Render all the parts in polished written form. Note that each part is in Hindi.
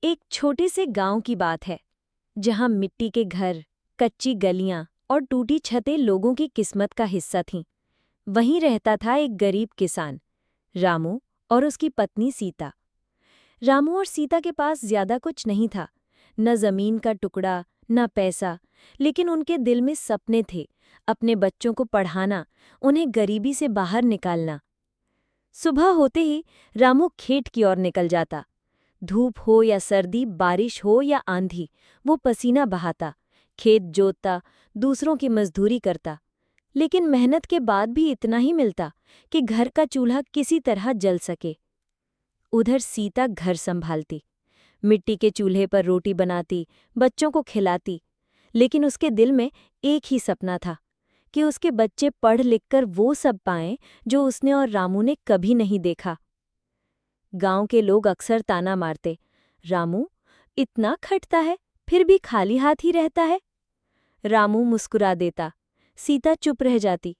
एक छोटे से गांव की बात है जहां मिट्टी के घर, कच्ची गलियां और टूटी छतें लोगों की किस्मत का हिस्सा थीं। वहीं रहता था एक गरीब किसान, रामू, और उसकी पत्नी सीता। रामू और सीता के पास ज्यादा कुछ नहीं था, न जमीन का टुकड़ा, न पैसा, लेकिन उनके दिल में सपने थे, अपने बच्चों को पढ़ाना, उन्हें गरीबी से बाहर निकालना। सुबह होते ही रामू खेत की ओर निकल जाता। धूप हो या सर्दी, बारिश हो या आंधी, वो पसीना बहाता, खेत जोतता, दूसरों की मजदूरी करता। लेकिन मेहनत के बाद भी इतना ही मिलता कि घर का चूल्हा किसी तरह जल सके। उधर सीता घर संभालती, मिट्टी के चूल्हे पर रोटी बनाती, बच्चों को खिलाती। लेकिन उसके दिल में एक ही सपना था कि उसके बच्चे पढ़ लिखकर वो सब पाएं जो उसने और रामू ने कभी नहीं देखा। गांव के लोग अक्सर ताना मारते, रामू इतना खटता है, फिर भी खाली हाथ ही रहता है। रामू मुस्कुरा देता, सीता चुप रह जाती,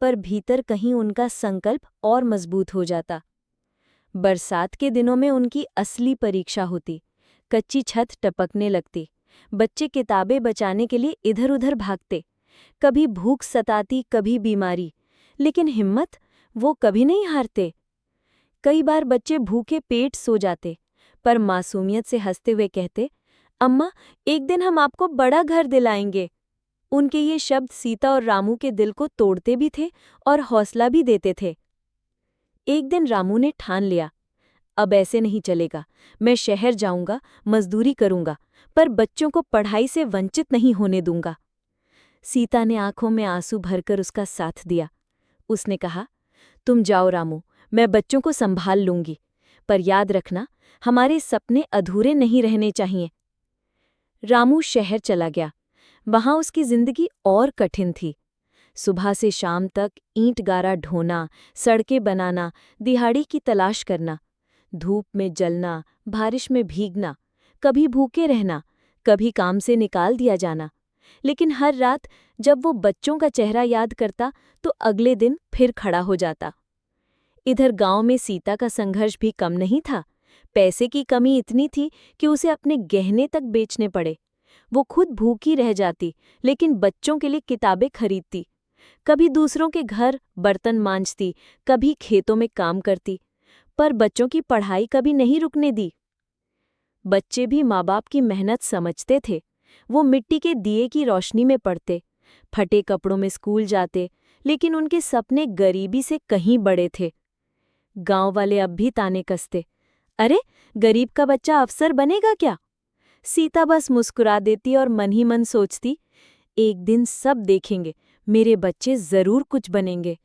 पर भीतर कहीं उनका संकल्प और मजबूत हो जाता। बरसात के दिनों में उनकी असली परीक्षा होती। कच्ची छत टपकने लगती, बच्चे किताबें बचाने के लिए इधर उधर भागते। कभी भूख सताती, कभी बीमारी, लेकिन हिम्मत वो कभी नहीं हारते। कई बार बच्चे भूखे पेट सो जाते, पर मासूमियत से हंसते हुए कहते, अम्मा, एक दिन हम आपको बड़ा घर दिलाएंगे। उनके ये शब्द सीता और रामू के दिल को तोड़ते भी थे और हौसला भी देते थे। एक दिन रामू ने ठान लिया, अब ऐसे नहीं चलेगा, मैं शहर जाऊंगा, मजदूरी करूंगा, पर बच्चों को पढ़ाई से वंचित नहीं होने दूंगा। सीता ने आंखों में आंसू भरकर उसका साथ दिया। उसने कहा, तुम जाओ रामू, मैं बच्चों को संभाल लूंगी, पर याद रखना, हमारे सपने अधूरे नहीं रहने चाहिए। रामू शहर चला गया। वहां उसकी जिंदगी और कठिन थी। सुबह से शाम तक ईंट गारा ढोना, सड़कें बनाना, दिहाड़ी की तलाश करना, धूप में जलना, बारिश में भीगना, कभी भूखे रहना, कभी काम से निकाल दिया जाना। लेकिन हर रात जब वो बच्चों का चेहरा याद करता तो अगले दिन फिर खड़ा हो जाता। इधर गांव में सीता का संघर्ष भी कम नहीं था। पैसे की कमी इतनी थी कि उसे अपने गहने तक बेचने पड़े। वो खुद भूखी रह जाती, लेकिन बच्चों के लिए किताबें खरीदती। कभी दूसरों के घर बर्तन मांजती, कभी खेतों में काम करती, पर बच्चों की पढ़ाई कभी नहीं रुकने दी। बच्चे भी माँ बाप की मेहनत समझते थे। वो मिट्टी के दिए की रोशनी में पढ़ते, फटे कपड़ों में स्कूल जाते, लेकिन उनके सपने गरीबी से कहीं बड़े थे। गांव वाले अब भी ताने कसते, अरे, गरीब का बच्चा अफसर बनेगा क्या? सीता बस मुस्कुरा देती और मन ही मन सोचती, एक दिन सब देखेंगे, मेरे बच्चे जरूर कुछ बनेंगे।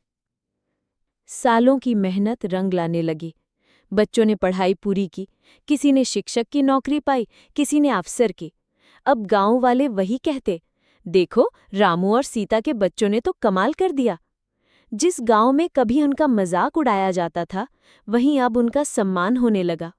सालों की मेहनत रंग लाने लगी। बच्चों ने पढ़ाई पूरी की, किसी ने शिक्षक की नौकरी पाई, किसी ने अफसर की। अब गांव वाले वही कहते, देखो, रामू और सीता के बच्चों ने तो कमाल कर दिया। जिस गांव में कभी उनका मजाक उड़ाया जाता था, वहीं अब उनका सम्मान होने लगा।